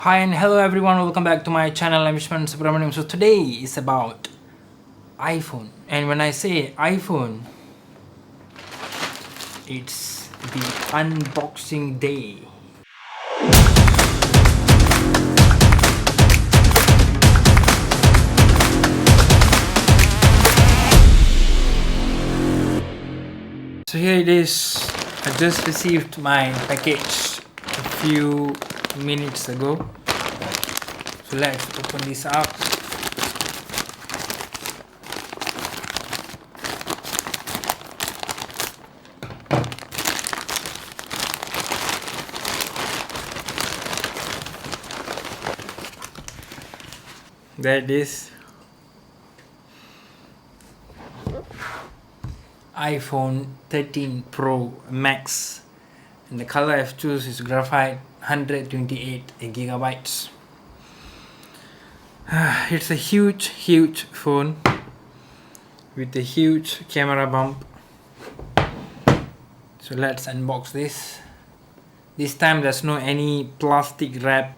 Hi and hello everyone, welcome back to my channel. I'm Ishman Subramaniam. So today is about iPhone, and when I say iPhone, it's the unboxing day. So here it is. I just received my package a few minutes ago. So let's open this up. There it is. iPhone 13 Pro Max, and the color I've chosen is graphite, 128 gigabytes. It's a huge phone with a huge camera bump. So let's unbox this. This time there's no any plastic wrap.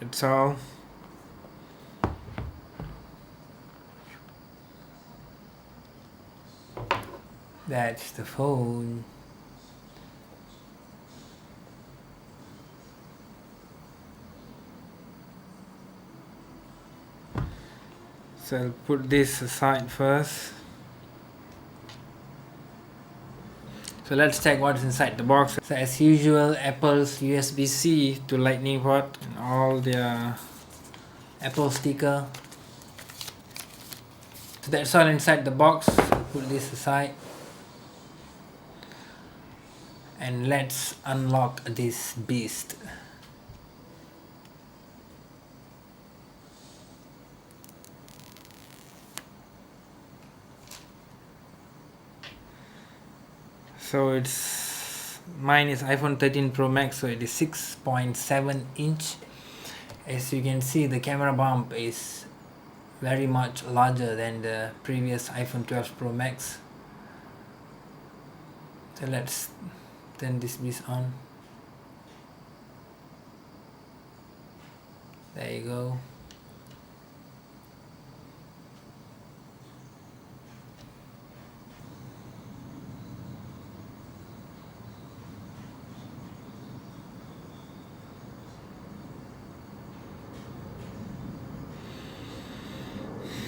That's all. That's the phone. So I'll put this aside first. So let's check what's inside the box. So as usual, Apple's USB-C to Lightning port and all their Apple sticker. So that's all inside the box. Put this aside. And let's unlock this beast. So mine is iPhone 13 Pro Max, so it is 6.7 inch. As you can see, the camera bump is very much larger than the previous iPhone 12 Pro Max. So let's turn this beast on. There you go.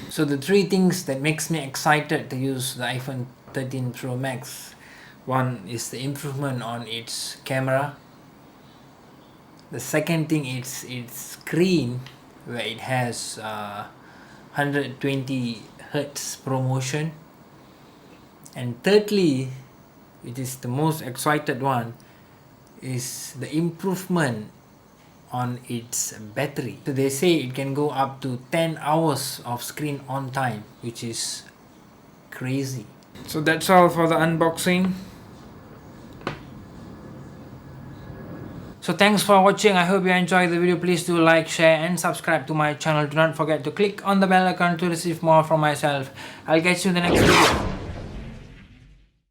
So the three things that makes me excited to use the iPhone 13 Pro Max. One is the improvement on its camera. The second thing is its screen, where it has 120 Hertz ProMotion. And thirdly, which is the most excited one, is the improvement on its battery. So they say it can go up to 10 hours of screen on time, which is crazy. So that's all for the unboxing. So thanks for watching. I hope you enjoyed the video. Please do like, share and subscribe to my channel. Do not forget to click on the bell icon to receive more from myself. I'll catch you in the next video.